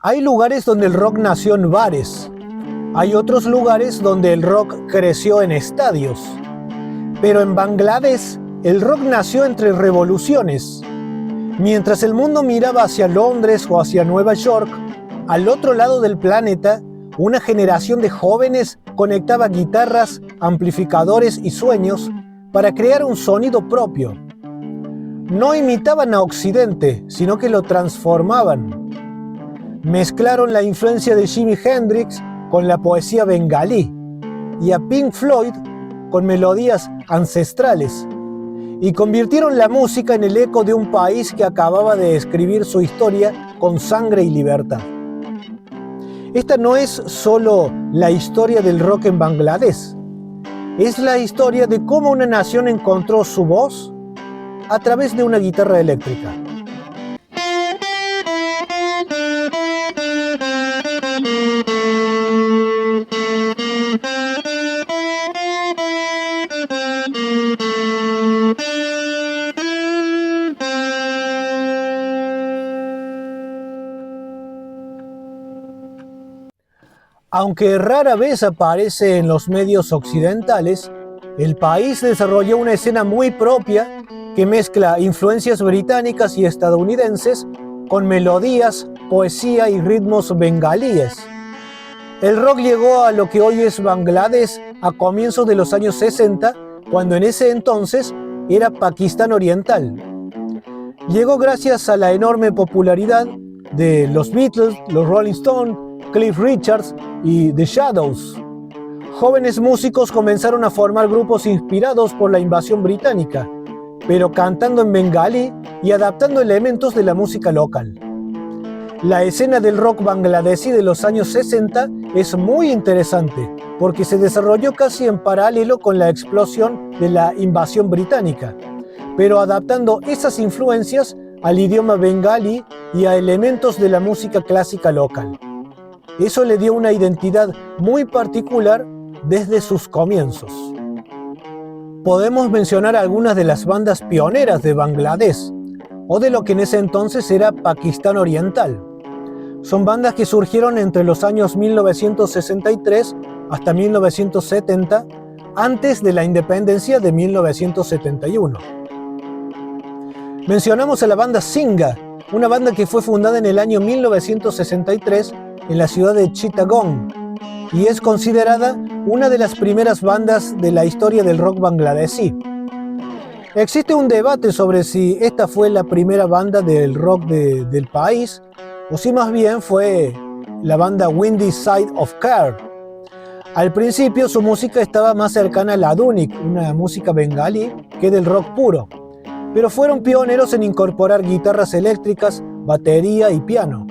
Hay lugares donde el rock nació en bares. Hay otros lugares donde el rock creció en estadios. Pero en Bangladesh, el rock nació entre revoluciones. Mientras el mundo miraba hacia Londres o hacia Nueva York, al otro lado del planeta, una generación de jóvenes conectaba guitarras, amplificadores y sueños para crear un sonido propio. No imitaban a Occidente, sino que lo transformaban. Mezclaron la influencia de Jimi Hendrix con la poesía bengalí y a Pink Floyd con melodías ancestrales, y convirtieron la música en el eco de un país que acababa de escribir su historia con sangre y libertad. Esta no es solo la historia del rock en Bangladesh, es la historia de cómo una nación encontró su voz a través de una guitarra eléctrica. Aunque rara vez aparece en los medios occidentales, el país desarrolló una escena muy propia que mezcla influencias británicas y estadounidenses con melodías, poesía y ritmos bengalíes. El rock llegó a lo que hoy es Bangladesh a comienzos de los años 60, cuando en ese entonces era Pakistán Oriental. Llegó gracias a la enorme popularidad de los Beatles, los Rolling Stones, Cliff Richards y The Shadows. Jóvenes músicos comenzaron a formar grupos inspirados por la invasión británica, pero cantando en bengalí y adaptando elementos de la música local. La escena del rock bangladesí de los años 60 es muy interesante, porque se desarrolló casi en paralelo con la explosión de la invasión británica, pero adaptando esas influencias al idioma bengalí y a elementos de la música clásica local. Eso le dio una identidad muy particular desde sus comienzos. Podemos mencionar algunas de las bandas pioneras de Bangladesh, o de lo que en ese entonces era Pakistán Oriental. Son bandas que surgieron entre los años 1963 hasta 1970, antes de la independencia de 1971. Mencionamos a la banda Singa, una banda que fue fundada en el año 1963 en la ciudad de Chittagong, y es considerada una de las primeras bandas de la historia del rock bangladesí. Existe un debate sobre si esta fue la primera banda del rock del país, o si más bien fue la banda Windy Side of Car. Al principio su música estaba más cercana al Adhunik, una música bengalí, que del rock puro, pero fueron pioneros en incorporar guitarras eléctricas, batería y piano.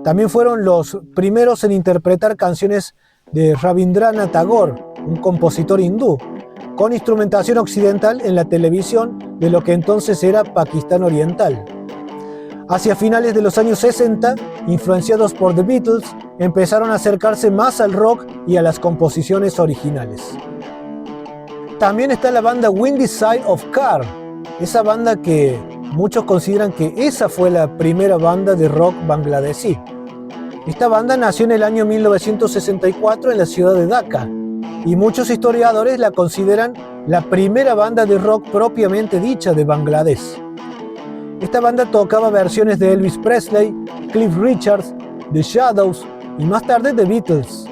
También fueron los primeros en interpretar canciones de Rabindranath Tagore, un compositor hindú, con instrumentación occidental en la televisión de lo que entonces era Pakistán Oriental. Hacia finales de los años 60, influenciados por The Beatles, empezaron a acercarse más al rock y a las composiciones originales. También está la banda Windy Side of Car, esa banda que muchos consideran que esa fue la primera banda de rock bangladesí. Esta banda nació en el año 1964 en la ciudad de Dhaka, y muchos historiadores la consideran la primera banda de rock propiamente dicha de Bangladesh. Esta banda tocaba versiones de Elvis Presley, Cliff Richards, The Shadows y más tarde The Beatles.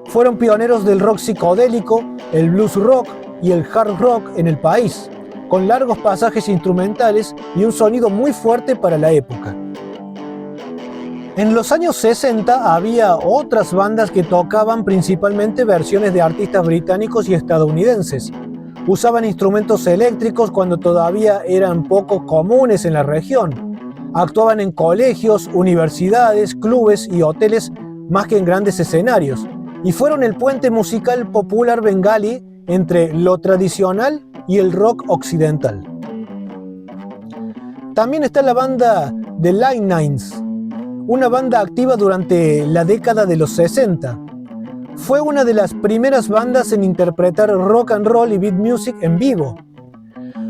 Fueron pioneros del rock psicodélico, el blues rock y el hard rock en el país, con largos pasajes instrumentales y un sonido muy fuerte para la época. En los años 60 había otras bandas que tocaban principalmente versiones de artistas británicos y estadounidenses. Usaban instrumentos eléctricos cuando todavía eran poco comunes en la región. Actuaban en colegios, universidades, clubes y hoteles más que en grandes escenarios. Y fueron el puente musical popular bengalí entre lo tradicional y el rock occidental. También está la banda The Line Nines, una banda activa durante la década de los 60. Fue una de las primeras bandas en interpretar rock and roll y beat music en vivo.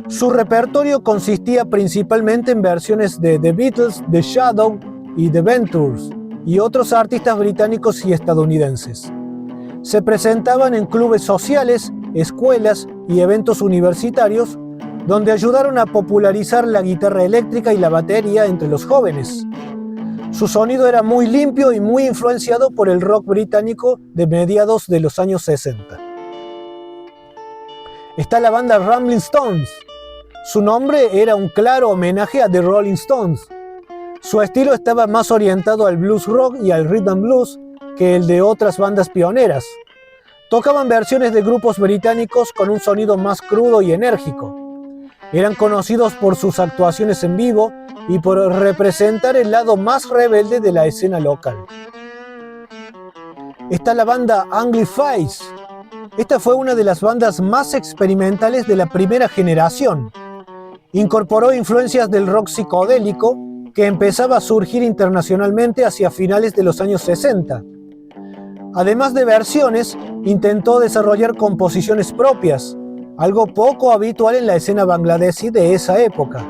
Su repertorio consistía principalmente en versiones de The Beatles, The Shadows y The Ventures, y otros artistas británicos y estadounidenses. Se presentaban en clubes sociales, escuelas y eventos universitarios, donde ayudaron a popularizar la guitarra eléctrica y la batería entre los jóvenes. Su sonido era muy limpio y muy influenciado por el rock británico de mediados de los años 60. Está la banda Rolling Stones. Su nombre era un claro homenaje a The Rolling Stones. Su estilo estaba más orientado al blues rock y al rhythm and blues que el de otras bandas pioneras. Tocaban versiones de grupos británicos con un sonido más crudo y enérgico. Eran conocidos por sus actuaciones en vivo y por representar el lado más rebelde de la escena local. Está la banda Anglicized. Esta fue una de las bandas más experimentales de la primera generación. Incorporó influencias del rock psicodélico que empezaba a surgir internacionalmente hacia finales de los años 60. Además de versiones, intentó desarrollar composiciones propias, algo poco habitual en la escena bangladesí de esa época.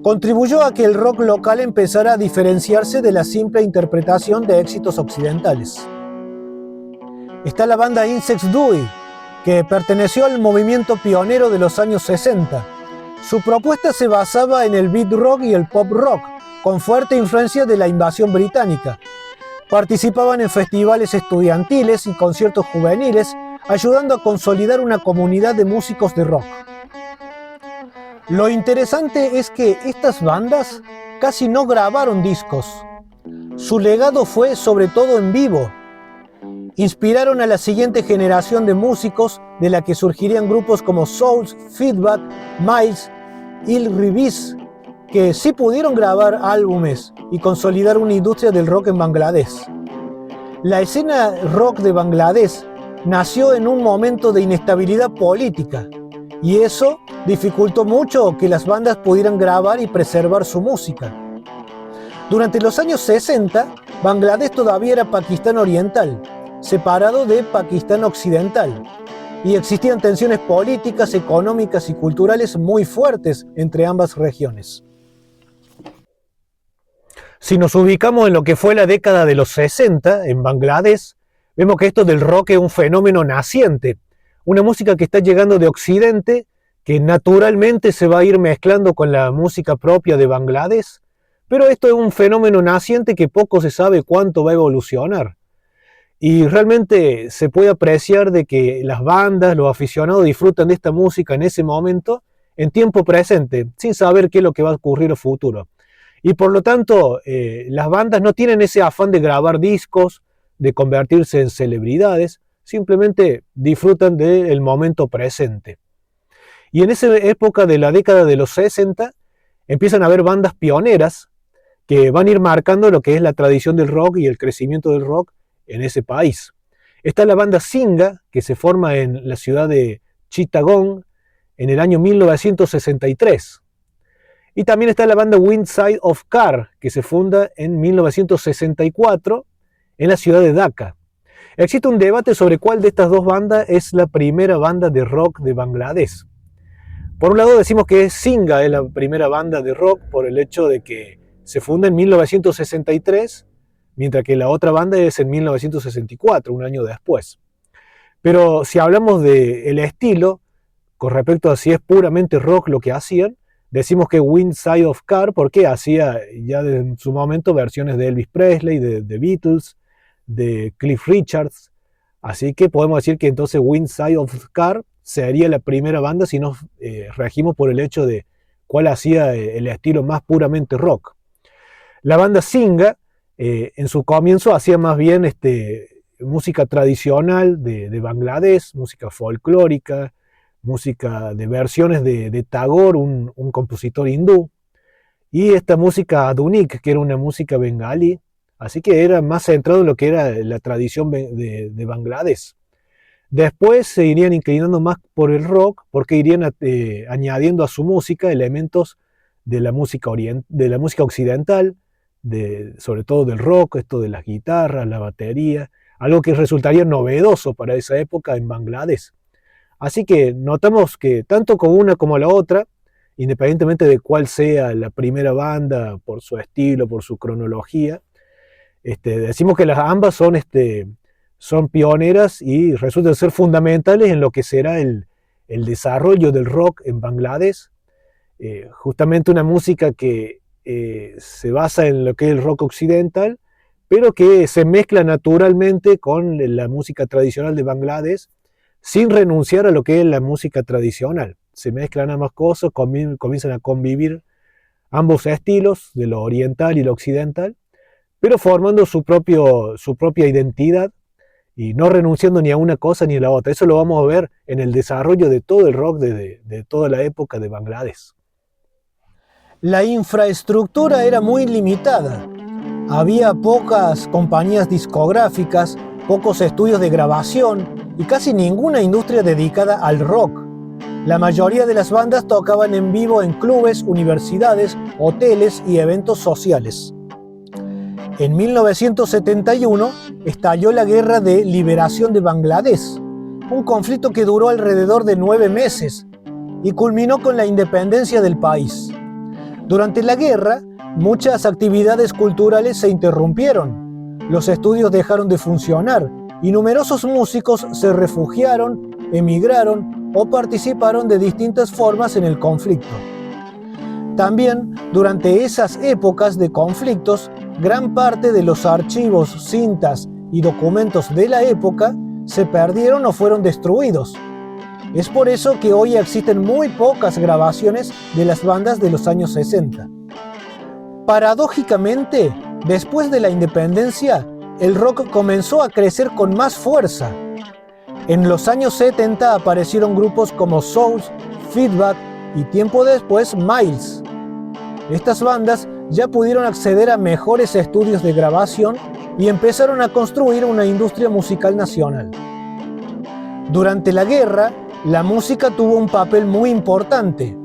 Contribuyó a que el rock local empezara a diferenciarse de la simple interpretación de éxitos occidentales. Está la banda Insects Dui, que perteneció al movimiento pionero de los años 60. Su propuesta se basaba en el beat rock y el pop rock, con fuerte influencia de la invasión británica. Participaban en festivales estudiantiles y conciertos juveniles, ayudando a consolidar una comunidad de músicos de rock. Lo interesante es que estas bandas casi no grabaron discos. Su legado fue sobre todo en vivo. Inspiraron a la siguiente generación de músicos, de la que surgirían grupos como Souls, Feedback, Miles, Il Rivis, que sí pudieron grabar álbumes y consolidar una industria del rock en Bangladesh. La escena rock de Bangladesh nació en un momento de inestabilidad política, y eso dificultó mucho que las bandas pudieran grabar y preservar su música. Durante los años 60, Bangladesh todavía era Pakistán Oriental, separado de Pakistán Occidental, y existían tensiones políticas, económicas y culturales muy fuertes entre ambas regiones. Si nos ubicamos en lo que fue la década de los 60 en Bangladesh, vemos que esto del rock es un fenómeno naciente, una música que está llegando de Occidente, que naturalmente se va a ir mezclando con la música propia de Bangladesh, pero esto es un fenómeno naciente que poco se sabe cuánto va a evolucionar. Y realmente se puede apreciar de que las bandas, los aficionados disfrutan de esta música en ese momento, en tiempo presente, sin saber qué es lo que va a ocurrir a futuro. Y por lo tanto, las bandas no tienen ese afán de grabar discos, de convertirse en celebridades, simplemente disfrutan del momento presente. Y en esa época de la década de los 60, empiezan a haber bandas pioneras que van a ir marcando lo que es la tradición del rock y el crecimiento del rock en ese país. Está la banda Singa, que se forma en la ciudad de Chittagong en el año 1963. Y también está la banda Wind Side of Car, que se funda en 1964 en la ciudad de Dhaka. Existe un debate sobre cuál de estas dos bandas es la primera banda de rock de Bangladesh. Por un lado decimos que Singa es la primera banda de rock por el hecho de que se funda en 1963, mientras que la otra banda es en 1964, un año después. Pero si hablamos del estilo, con respecto a si es puramente rock lo que hacían, decimos que Wind Side of Car, porque hacía ya en su momento versiones de Elvis Presley, de Beatles, de Cliff Richards, así que podemos decir que entonces Wind Side of Car sería la primera banda si nos regimos por el hecho de cuál hacía el estilo más puramente rock. La banda Singa, en su comienzo hacía más bien música tradicional de Bangladesh, música folclórica, música de versiones de Tagore, un compositor hindú, y esta música Adhunik, que era una música bengalí, así que era más centrado en lo que era la tradición de Bangladesh. Después se irían inclinando más por el rock, porque irían añadiendo a su música elementos de la música occidental, sobre todo del rock, esto de las guitarras, la batería, algo que resultaría novedoso para esa época en Bangladesh. Así que notamos que tanto con una como la otra, independientemente de cuál sea la primera banda, por su estilo, por su cronología, Decimos que las ambas son pioneras y resultan ser fundamentales en lo que será el desarrollo del rock en Bangladesh. Justamente una música que se basa en lo que es el rock occidental, pero que se mezcla naturalmente con la música tradicional de Bangladesh, sin renunciar a lo que es la música tradicional. Se mezclan ambas cosas, comienzan a convivir ambos estilos, de lo oriental y lo occidental, pero formando su propia identidad y no renunciando ni a una cosa ni a la otra. Eso lo vamos a ver en el desarrollo de todo el rock de toda la época de Bangladesh. La infraestructura era muy limitada. Había pocas compañías discográficas, pocos estudios de grabación y casi ninguna industria dedicada al rock. La mayoría de las bandas tocaban en vivo en clubes, universidades, hoteles y eventos sociales. En 1971 estalló la Guerra de Liberación de Bangladesh, un conflicto que duró alrededor de 9 meses y culminó con la independencia del país. Durante la guerra, muchas actividades culturales se interrumpieron, los estudios dejaron de funcionar y numerosos músicos se refugiaron, emigraron o participaron de distintas formas en el conflicto. También, durante esas épocas de conflictos, gran parte de los archivos, cintas y documentos de la época se perdieron o fueron destruidos. Es por eso que hoy existen muy pocas grabaciones de las bandas de los años 60. Paradójicamente, después de la independencia, el rock comenzó a crecer con más fuerza. En los años 70 aparecieron grupos como Source, Feedback y tiempo después Miles. Estas bandas ya pudieron acceder a mejores estudios de grabación y empezaron a construir una industria musical nacional. Durante la guerra, la música tuvo un papel muy importante.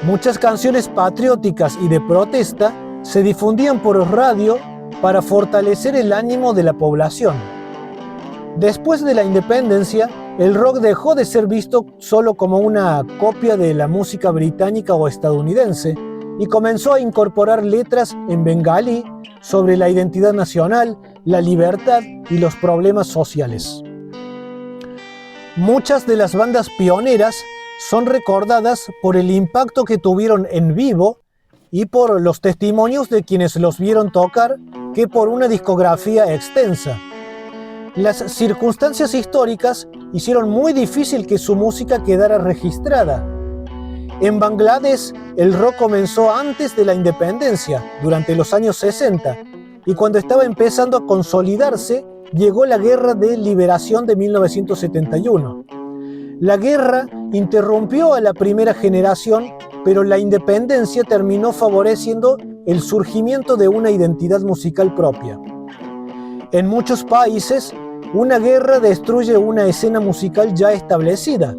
Muchas canciones patrióticas y de protesta se difundían por radio para fortalecer el ánimo de la población. Después de la independencia, el rock dejó de ser visto solo como una copia de la música británica o estadounidense y comenzó a incorporar letras en bengalí sobre la identidad nacional, la libertad y los problemas sociales. Muchas de las bandas pioneras son recordadas por el impacto que tuvieron en vivo y por los testimonios de quienes los vieron tocar que por una discografía extensa. Las circunstancias históricas hicieron muy difícil que su música quedara registrada. En Bangladesh, el rock comenzó antes de la independencia, durante los años 60, y cuando estaba empezando a consolidarse, llegó la Guerra de Liberación de 1971. La guerra interrumpió a la primera generación, pero la independencia terminó favoreciendo el surgimiento de una identidad musical propia. En muchos países, una guerra destruye una escena musical ya establecida.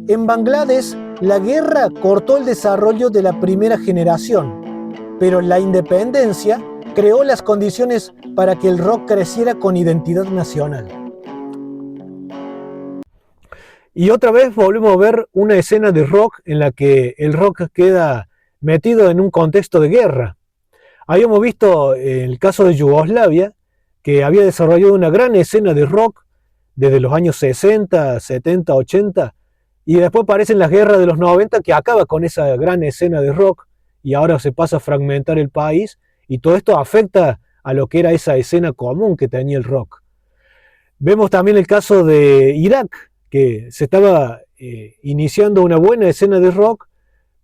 En Bangladesh, la guerra cortó el desarrollo de la primera generación, pero la independencia creó las condiciones para que el rock creciera con identidad nacional. Y otra vez volvemos a ver una escena de rock en la que el rock queda metido en un contexto de guerra. Habíamos visto el caso de Yugoslavia, que había desarrollado una gran escena de rock desde los años 60, 70, 80, y después aparecen las guerras de los 90 que acaba con esa gran escena de rock y ahora se pasa a fragmentar el país y todo esto afecta a lo que era esa escena común que tenía el rock. Vemos también el caso de Irak, que se estaba iniciando una buena escena de rock,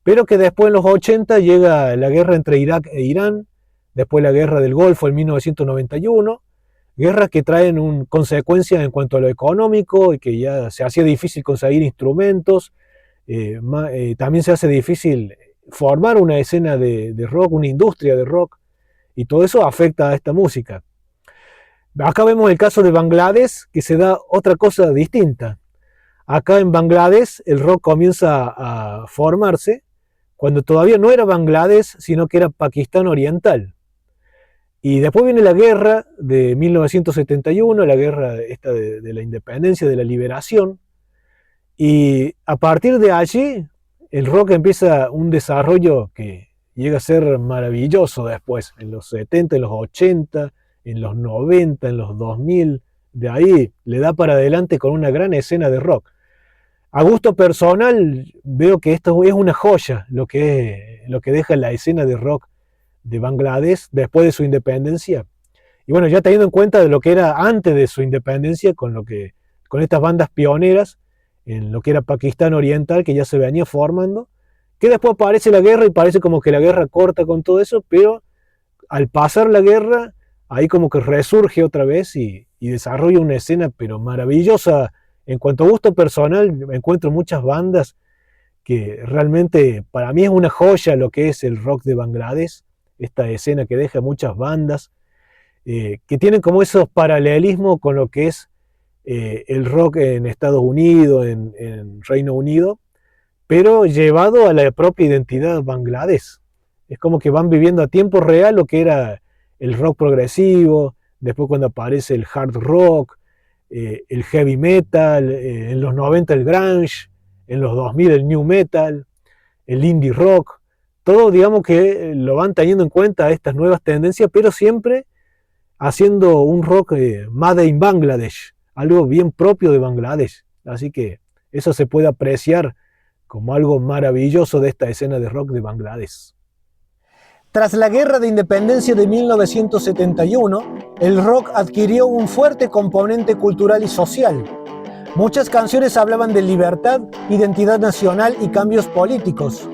pero que después en los 80 llega la guerra entre Irak e Irán, después la guerra del Golfo en 1991, guerras que traen consecuencias en cuanto a lo económico y que ya se hacía difícil conseguir instrumentos, también se hace difícil formar una escena de rock, una industria de rock, y todo eso afecta a esta música. Acá vemos el caso de Bangladesh, que se da otra cosa distinta. Acá en Bangladesh el rock comienza a formarse cuando todavía no era Bangladesh, sino que era Pakistán Oriental. Y después viene la guerra de 1971, la guerra esta de la independencia, de la liberación, y a partir de allí el rock empieza un desarrollo que llega a ser maravilloso después, en los 70, en los 80, en los 90, en los 2000, de ahí le da para adelante con una gran escena de rock. A gusto personal veo que esto es una joya, lo que deja la escena de rock de Bangladesh después de su independencia. Y bueno, ya teniendo en cuenta de lo que era antes de su independencia, con estas bandas pioneras en lo que era Pakistán Oriental, que ya se venía formando, que después aparece la guerra y parece como que la guerra corta con todo eso, pero al pasar la guerra, ahí como que resurge otra vez y desarrolla una escena pero maravillosa. En cuanto a gusto personal, encuentro muchas bandas que realmente para mí es una joya lo que es el rock de Bangladesh, esta escena que deja muchas bandas, que tienen como esos paralelismos con lo que es el rock en Estados Unidos, en Reino Unido, pero llevado a la propia identidad Bangladesh. Es como que van viviendo a tiempo real lo que era el rock progresivo, después cuando aparece el hard rock, el heavy metal, en los 90 el grunge, en los 2000 el new metal, el indie rock, todo digamos que lo van teniendo en cuenta estas nuevas tendencias, pero siempre haciendo un rock made in Bangladesh, algo bien propio de Bangladesh. Así que eso se puede apreciar como algo maravilloso de esta escena de rock de Bangladesh. Tras la Guerra de Independencia de 1971, el rock adquirió un fuerte componente cultural y social. Muchas canciones hablaban de libertad, identidad nacional y cambios políticos.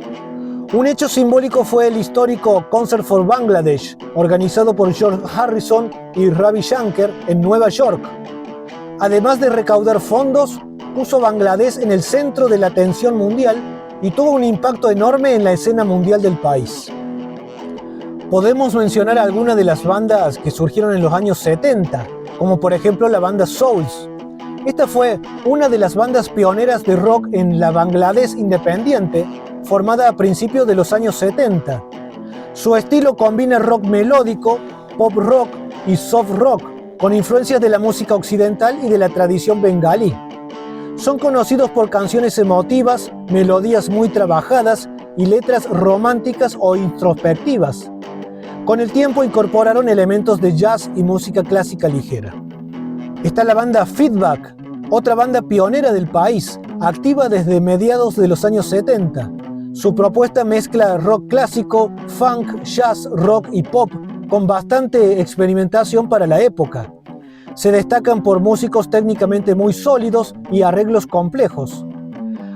Un hecho simbólico fue el histórico Concert for Bangladesh, organizado por George Harrison y Ravi Shankar en Nueva York. Además de recaudar fondos, puso Bangladesh en el centro de la atención mundial y tuvo un impacto enorme en la escena mundial del país. Podemos mencionar algunas de las bandas que surgieron en los años 70, como por ejemplo la banda Souls. Esta fue una de las bandas pioneras de rock en la Bangladesh independiente, formada a principios de los años 70. Su estilo combina rock melódico, pop rock y soft rock, con influencias de la música occidental y de la tradición bengalí. Son conocidos por canciones emotivas, melodías muy trabajadas y letras románticas o introspectivas. Con el tiempo incorporaron elementos de jazz y música clásica ligera. Está la banda Feedback, otra banda pionera del país, activa desde mediados de los años 70. Su propuesta mezcla rock clásico, funk, jazz, rock y pop, con bastante experimentación para la época. Se destacan por músicos técnicamente muy sólidos y arreglos complejos.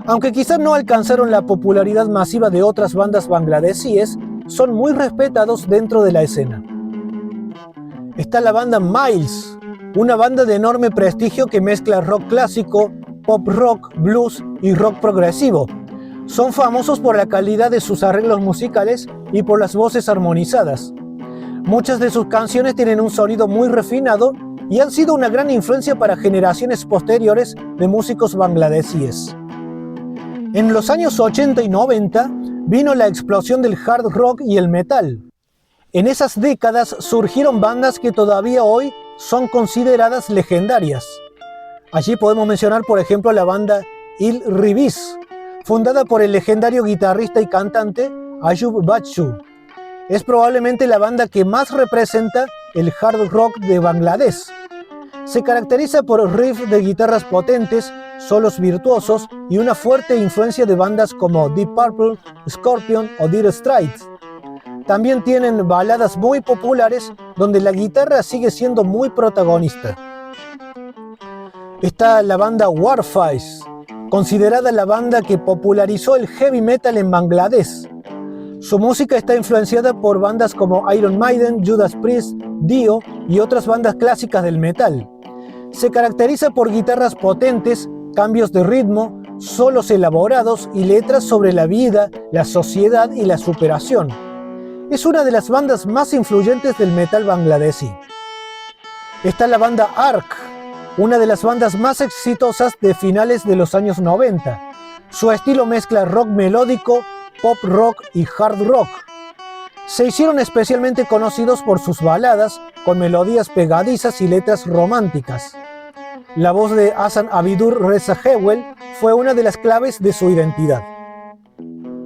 Aunque quizás no alcanzaron la popularidad masiva de otras bandas bangladesíes, son muy respetados dentro de la escena. Está la banda Miles, una banda de enorme prestigio que mezcla rock clásico, pop rock, blues y rock progresivo. Son famosos por la calidad de sus arreglos musicales y por las voces armonizadas. Muchas de sus canciones tienen un sonido muy refinado y han sido una gran influencia para generaciones posteriores de músicos bangladesíes. En los años 80 y 90 vino la explosión del hard rock y el metal. En esas décadas surgieron bandas que todavía hoy son consideradas legendarias. Allí podemos mencionar, por ejemplo, la banda Il Rivis, fundada por el legendario guitarrista y cantante Ayub Bachchu. Es probablemente la banda que más representa el hard rock de Bangladesh. Se caracteriza por riffs de guitarras potentes, solos virtuosos y una fuerte influencia de bandas como Deep Purple, Scorpion o Dire Straits. También tienen baladas muy populares donde la guitarra sigue siendo muy protagonista. Está la banda Warfaze, considerada la banda que popularizó el heavy metal en Bangladesh. Su música está influenciada por bandas como Iron Maiden, Judas Priest, Dio y otras bandas clásicas del metal. Se caracteriza por guitarras potentes, cambios de ritmo, solos elaborados y letras sobre la vida, la sociedad y la superación. Es una de las bandas más influyentes del metal bangladesí. Está la banda Ark, una de las bandas más exitosas de finales de los años 90. Su estilo mezcla rock melódico, pop rock y hard rock. Se hicieron especialmente conocidos por sus baladas, con melodías pegadizas y letras románticas. La voz de Hasan Abidur Reza Hewell fue una de las claves de su identidad.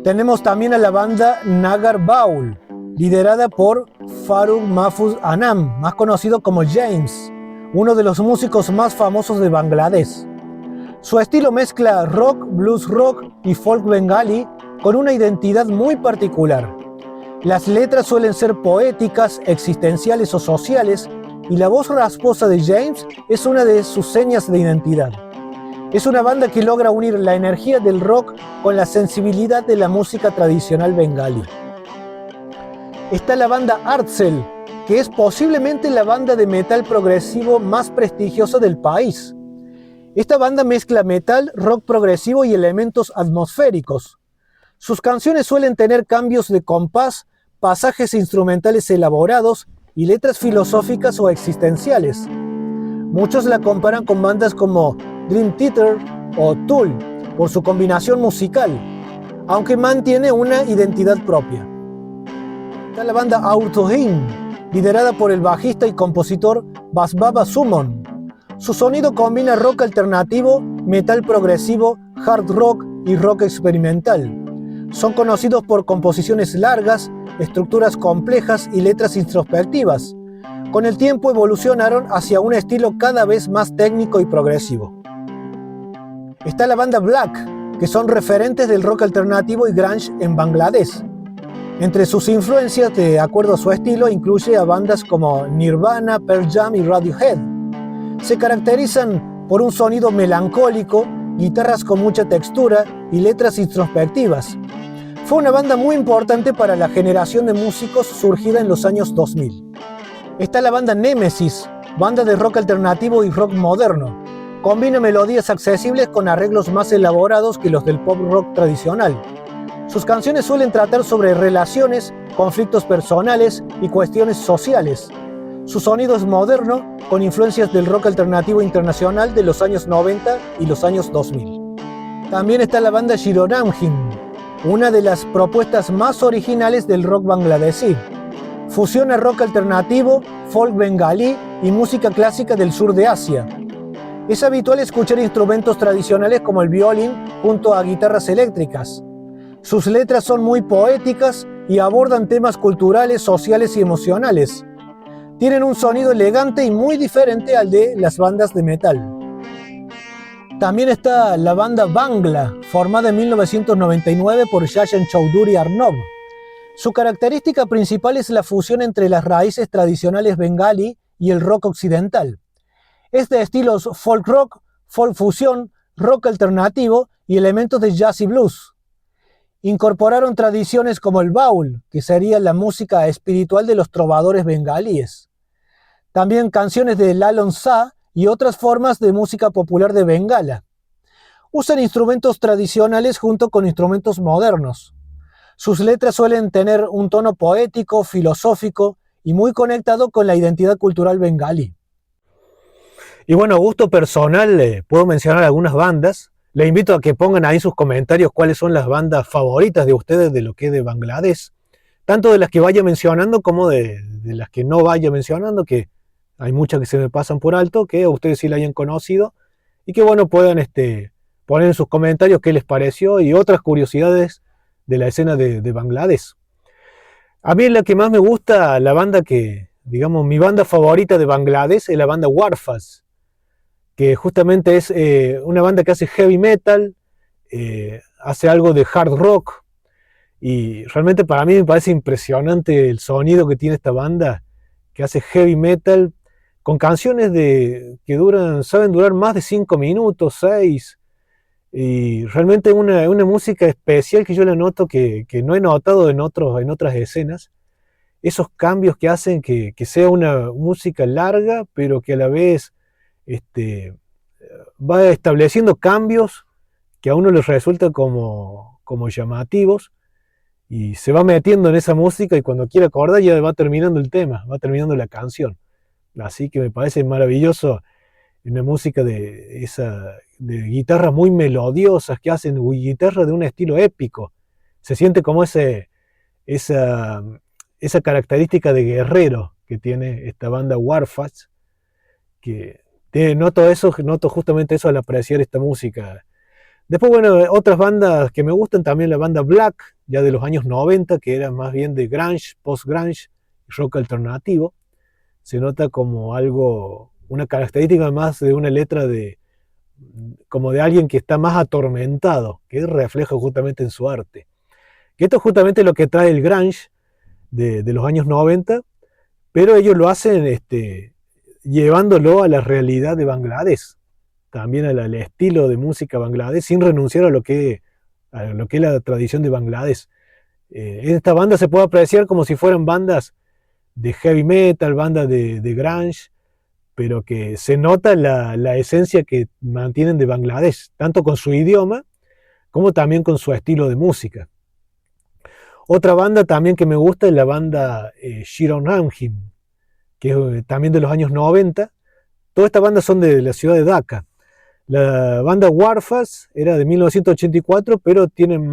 Tenemos también a la banda Nagar Baul, liderada por Farooq Mahfuz Anam, más conocido como James, uno de los músicos más famosos de Bangladesh. Su estilo mezcla rock, blues rock y folk bengalí con una identidad muy particular. Las letras suelen ser poéticas, existenciales o sociales, y la voz rasposa de James es una de sus señas de identidad. Es una banda que logra unir la energía del rock con la sensibilidad de la música tradicional bengalí. Está la banda Artcell, que es posiblemente la banda de metal progresivo más prestigiosa del país. Esta banda mezcla metal, rock progresivo y elementos atmosféricos. Sus canciones suelen tener cambios de compás, pasajes instrumentales elaborados y letras filosóficas o existenciales. Muchos la comparan con bandas como Dream Theater o Tool por su combinación musical, aunque mantiene una identidad propia. Está la banda Autohim, liderada por el bajista y compositor Basbaba Sumon. Su sonido combina rock alternativo, metal progresivo, hard rock y rock experimental. Son conocidos por composiciones largas, estructuras complejas y letras introspectivas. Con el tiempo evolucionaron hacia un estilo cada vez más técnico y progresivo. Está la banda Black, que son referentes del rock alternativo y grunge en Bangladesh. Entre sus influencias, de acuerdo a su estilo, incluye a bandas como Nirvana, Pearl Jam y Radiohead. Se caracterizan por un sonido melancólico, guitarras con mucha textura y letras introspectivas. Fue una banda muy importante para la generación de músicos surgida en los años 2000. Está la banda Nemesis, banda de rock alternativo y rock moderno. Combina melodías accesibles con arreglos más elaborados que los del pop rock tradicional. Sus canciones suelen tratar sobre relaciones, conflictos personales y cuestiones sociales. Su sonido es moderno, con influencias del rock alternativo internacional de los años 90 y los años 2000. También está la banda Shironamhin, una de las propuestas más originales del rock bangladesí. Fusiona rock alternativo, folk bengalí y música clásica del sur de Asia. Es habitual escuchar instrumentos tradicionales como el violín junto a guitarras eléctricas. Sus letras son muy poéticas y abordan temas culturales, sociales y emocionales. Tienen un sonido elegante y muy diferente al de las bandas de metal. También está la banda Bangla, formada en 1999 por Yayan Chowdhury Arnab. Su característica principal es la fusión entre las raíces tradicionales bengalí y el rock occidental. Es de estilos folk rock, folk fusión, rock alternativo y elementos de jazz y blues. Incorporaron tradiciones como el baul, que sería la música espiritual de los trovadores bengalíes. También canciones de Lalon Shah y otras formas de música popular de Bengala. Usan instrumentos tradicionales junto con instrumentos modernos. Sus letras suelen tener un tono poético, filosófico y muy conectado con la identidad cultural bengalí. Y bueno, a gusto personal puedo mencionar algunas bandas. Les invito a que pongan ahí sus comentarios cuáles son las bandas favoritas de ustedes de lo que es de Bangladesh. Tanto de las que vaya mencionando como de las que no vaya mencionando, que hay muchas que se me pasan por alto, que a ustedes sí la hayan conocido. Y que bueno, puedan poner en sus comentarios qué les pareció y otras curiosidades de la escena de Bangladesh. A mí la que más me gusta, la banda que, digamos, mi banda favorita de Bangladesh es la banda Warfaze, que justamente es una banda que hace heavy metal, hace algo de hard rock, y realmente para mí me parece impresionante el sonido que tiene esta banda, que hace heavy metal, con canciones que saben durar más de 5 minutos, 6, y realmente una música especial que yo la noto que no he notado en otras escenas, esos cambios que hacen que sea una música larga, pero que a la vez va estableciendo cambios que a uno les resulta como llamativos, y se va metiendo en esa música y cuando quiere acordar ya va terminando el tema, va terminando la canción. Así que me parece maravilloso una música de guitarras muy melodiosas que hacen guitarra de un estilo épico. Se siente como esa característica de guerrero que tiene esta banda Warfaze, que noto justamente eso al apreciar esta música Después, bueno, otras bandas que me gustan, también la banda Black, ya de los años 90, que era más bien de grunge, post-grunge, rock alternativo. Se nota como algo, una característica más de una letra como de alguien que está más atormentado, que refleja justamente en su arte. Que esto es justamente lo que trae el grunge de los años 90, pero ellos lo hacen llevándolo a la realidad de Bangladesh, también al estilo de música Bangladesh, sin renunciar a lo que es la tradición de Bangladesh. En esta banda se puede apreciar como si fueran bandas de heavy metal, bandas de grunge, pero que se nota la esencia que mantienen de Bangladesh, tanto con su idioma como también con su estilo de música. Otra banda también que me gusta es la banda Shiron Ramjim, que es también de los años 90. Todas estas bandas son de la ciudad de Dhaka. La banda Warfas era de 1984, pero tienen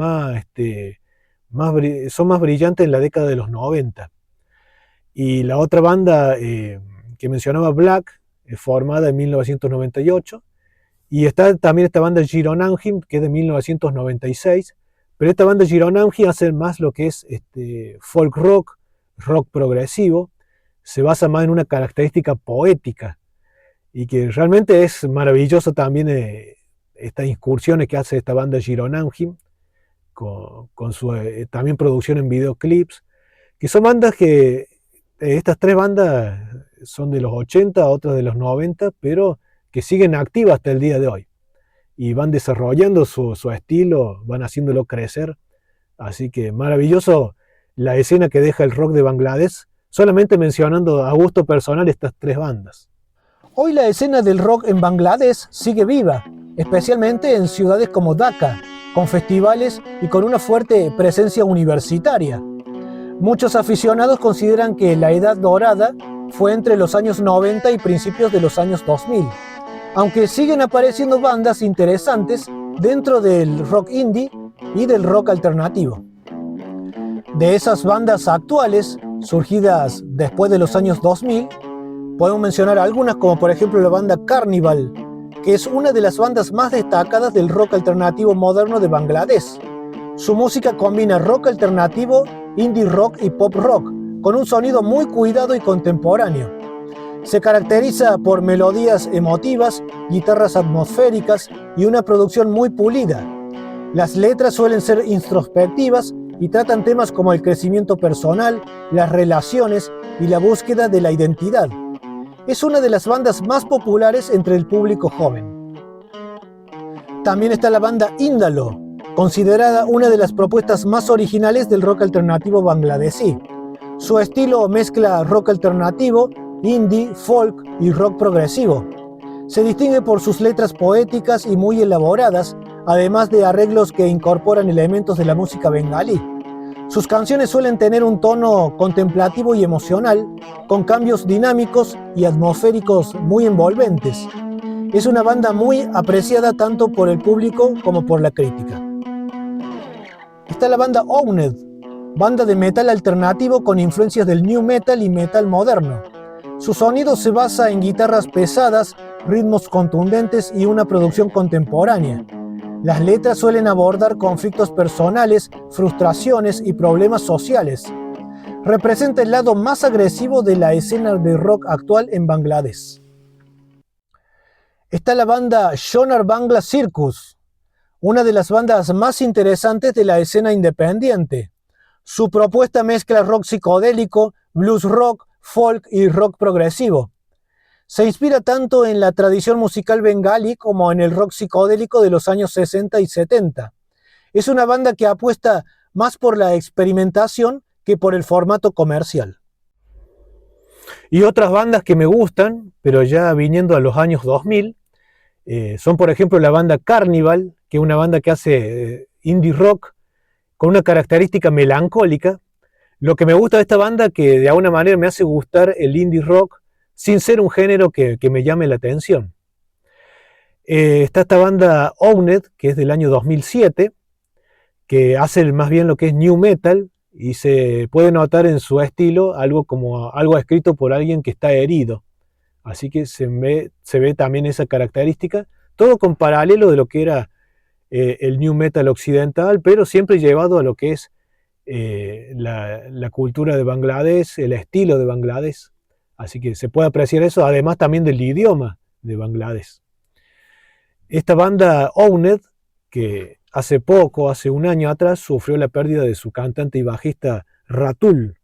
son más brillantes en la década de los 90. Y la otra banda que mencionaba, Black, formada en 1998. Y está también esta banda Gironanjim, que es de 1996. Pero esta banda Gironanjim hace más lo que es folk rock, rock progresivo. Se basa más en una característica poética. Y que realmente es maravilloso también estas incursiones que hace esta banda Gironanjim, con su también producción en videoclips, que son bandas que, estas tres bandas son de los 80, otras de los 90, pero que siguen activas hasta el día de hoy. Y van desarrollando su estilo, van haciéndolo crecer. Así que maravilloso la escena que deja el rock de Bangladesh, solamente mencionando a gusto personal estas tres bandas. Hoy la escena del rock en Bangladesh sigue viva, especialmente en ciudades como Dhaka, con festivales y con una fuerte presencia universitaria. Muchos aficionados consideran que la edad dorada fue entre los años 90 y principios de los años 2000, aunque siguen apareciendo bandas interesantes dentro del rock indie y del rock alternativo. De esas bandas actuales, surgidas después de los años 2000, podemos mencionar algunas como por ejemplo la banda Carnival, que es una de las bandas más destacadas del rock alternativo moderno de Bangladesh. Su música combina rock alternativo, indie rock y pop rock, con un sonido muy cuidado y contemporáneo. Se caracteriza por melodías emotivas, guitarras atmosféricas y una producción muy pulida. Las letras suelen ser introspectivas y tratan temas como el crecimiento personal, las relaciones y la búsqueda de la identidad. Es una de las bandas más populares entre el público joven. También está la banda Indalo, considerada una de las propuestas más originales del rock alternativo bangladesí. Su estilo mezcla rock alternativo, indie, folk y rock progresivo. Se distingue por sus letras poéticas y muy elaboradas, además de arreglos que incorporan elementos de la música bengalí. Sus canciones suelen tener un tono contemplativo y emocional, con cambios dinámicos y atmosféricos muy envolventes. Es una banda muy apreciada tanto por el público como por la crítica. Está la banda Owned, banda de metal alternativo con influencias del new metal y metal moderno. Su sonido se basa en guitarras pesadas, ritmos contundentes y una producción contemporánea. Las letras suelen abordar conflictos personales, frustraciones y problemas sociales. Representa el lado más agresivo de la escena de rock actual en Bangladesh. Está la banda Sonar Bangla Circus, una de las bandas más interesantes de la escena independiente. Su propuesta mezcla rock psicodélico, blues rock, folk y rock progresivo. Se inspira tanto en la tradición musical bengalí como en el rock psicodélico de los años 60 y 70. Es una banda que apuesta más por la experimentación que por el formato comercial. Y otras bandas que me gustan, pero ya viniendo a los años 2000, son por ejemplo la banda Carnival, que es una banda que hace indie rock con una característica melancólica. Lo que me gusta de esta banda, que de alguna manera me hace gustar el indie rock sin ser un género que me llame la atención. Está esta banda Owned, que es del año 2007, que hace más bien lo que es new metal, y se puede notar en su estilo algo escrito por alguien que está herido. Así que se ve también esa característica, todo con paralelo de lo que era el new metal occidental, pero siempre llevado a lo que es la cultura de Bangladesh, el estilo de Bangladesh. Así que se puede apreciar eso, además también del idioma de Bangladesh. Esta banda Owned, que hace poco, hace un año atrás, sufrió la pérdida de su cantante y bajista Ratul,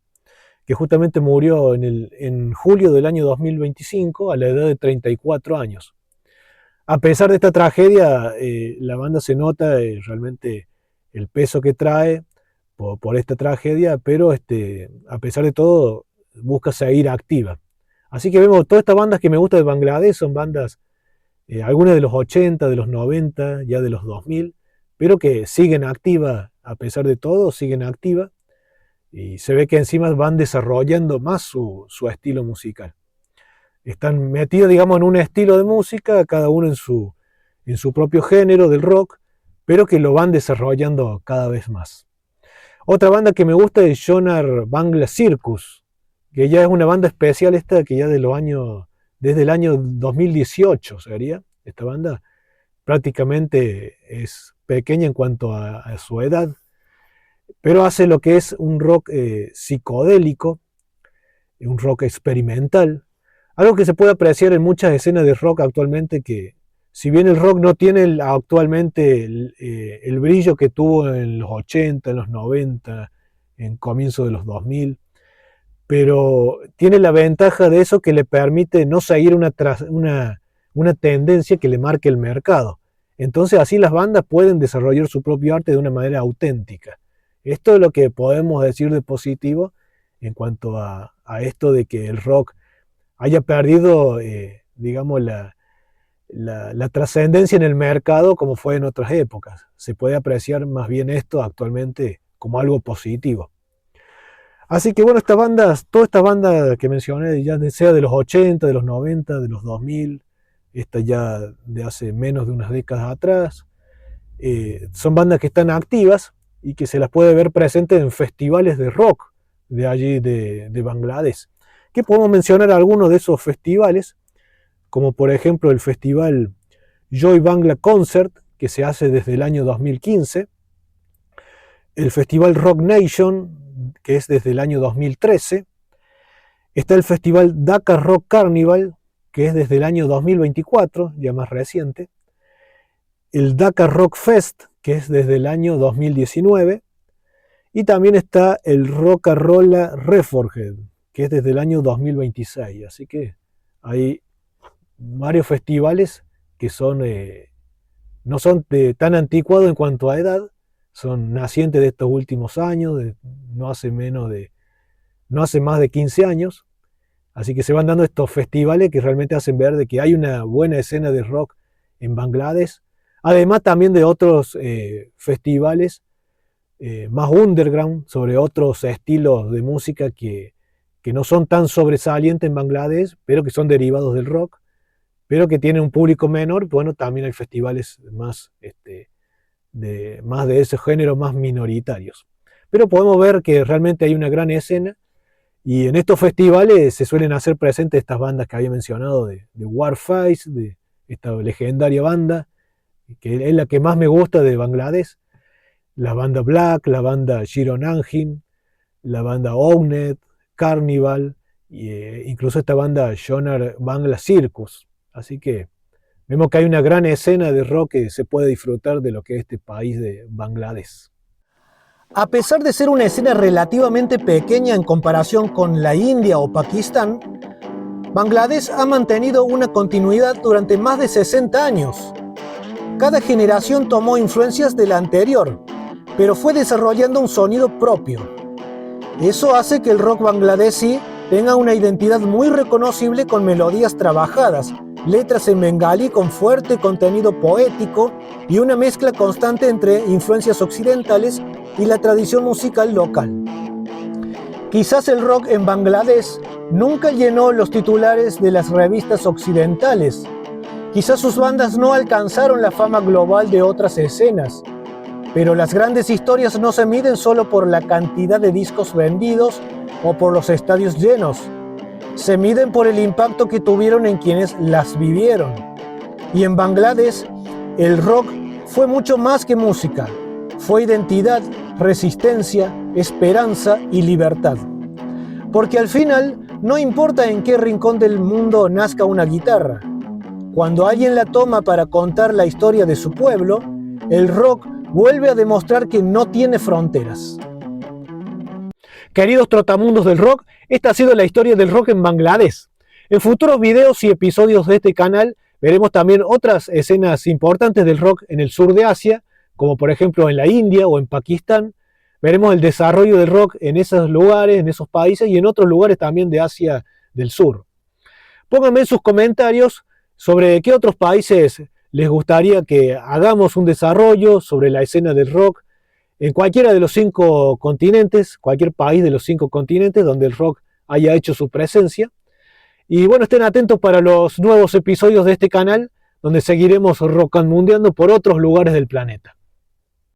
que justamente murió en julio del año 2025 a la edad de 34 años. A pesar de esta tragedia, la banda se nota realmente el peso que trae por esta tragedia, pero a pesar de todo busca seguir activa. Así que vemos todas estas bandas que me gustan de Bangladesh, son bandas, algunas de los 80, de los 90, ya de los 2000, pero que siguen activas, a pesar de todo, siguen activas, y se ve que encima van desarrollando más su estilo musical. Están metidos, digamos, en un estilo de música, cada uno en su propio género del rock, pero que lo van desarrollando cada vez más. Otra banda que me gusta es Jonar Bangla Circus, que ya es una banda especial esta, que ya desde el año 2018 sería, esta banda prácticamente es pequeña en cuanto a su edad, pero hace lo que es un rock psicodélico, un rock experimental, algo que se puede apreciar en muchas escenas de rock actualmente, que si bien el rock no tiene actualmente el brillo que tuvo en los 80, en los 90, en comienzo de los 2000, pero tiene la ventaja de eso que le permite no seguir una tendencia que le marque el mercado. Entonces así las bandas pueden desarrollar su propio arte de una manera auténtica. Esto es lo que podemos decir de positivo en cuanto a esto de que el rock haya perdido, digamos, la trascendencia en el mercado como fue en otras épocas. Se puede apreciar más bien esto actualmente como algo positivo. Así que bueno, todas estas bandas que mencioné, ya sea de los 80, de los 90, de los 2000, esta ya de hace menos de unas décadas atrás, son bandas que están activas y que se las puede ver presentes en festivales de rock de allí de Bangladesh. Que podemos mencionar algunos de esos festivales, como por ejemplo el festival Joy Bangla Concert, que se hace desde el año 2015, el festival Rock Nation, que es desde el año 2013, está el festival Dhaka Rock Carnival, que es desde el año 2024, ya más reciente, el Dhaka Rock Fest, que es desde el año 2019, y también está el Rock'n'Rolla Reforged, que es desde el año 2026. Así que hay varios festivales que no son tan anticuados en cuanto a edad, son nacientes de estos últimos años, no hace más de 15 años. Así que se van dando estos festivales que realmente hacen ver de que hay una buena escena de rock en Bangladesh, además también de otros festivales más underground sobre otros estilos de música que no son tan sobresalientes en Bangladesh, pero que son derivados del rock, pero que tienen un público menor. Bueno, también hay festivales más de ese género, más minoritarios. Pero podemos ver que realmente hay una gran escena, y en estos festivales se suelen hacer presentes estas bandas que había mencionado, de Warface, de esta legendaria banda, que es la que más me gusta de Bangladesh, la banda Black, la banda Shiron Anjin, la banda Owned, Carnival, e incluso esta banda Jonar Bangla Circus. Así que vemos que hay una gran escena de rock que se puede disfrutar de lo que es este país de Bangladesh. A pesar de ser una escena relativamente pequeña en comparación con la India o Pakistán, Bangladesh ha mantenido una continuidad durante más de 60 años. Cada generación tomó influencias de la anterior, pero fue desarrollando un sonido propio. Eso hace que el rock bangladesí tenga una identidad muy reconocible, con melodías trabajadas, letras en bengalí con fuerte contenido poético y una mezcla constante entre influencias occidentales y la tradición musical local. Quizás el rock en Bangladesh nunca llenó los titulares de las revistas occidentales. Quizás sus bandas no alcanzaron la fama global de otras escenas. Pero las grandes historias no se miden solo por la cantidad de discos vendidos o por los estadios llenos. Se miden por el impacto que tuvieron en quienes las vivieron. Y en Bangladesh, el rock fue mucho más que música. Fue identidad, resistencia, esperanza y libertad. Porque al final no importa en qué rincón del mundo nazca una guitarra. Cuando alguien la toma para contar la historia de su pueblo, el rock vuelve a demostrar que no tiene fronteras. Queridos trotamundos del rock, esta ha sido la historia del rock en Bangladesh. En futuros videos y episodios de este canal veremos también otras escenas importantes del rock en el sur de Asia, como por ejemplo en la India o en Pakistán. Veremos el desarrollo del rock en esos lugares, en esos países y en otros lugares también de Asia del Sur. Pónganme en sus comentarios sobre qué otros países les gustaría que hagamos un desarrollo sobre la escena del rock en cualquiera de los 5 continentes, cualquier país de los 5 continentes donde el rock haya hecho su presencia. Y bueno, estén atentos para los nuevos episodios de este canal, donde seguiremos rockandmundiando por otros lugares del planeta.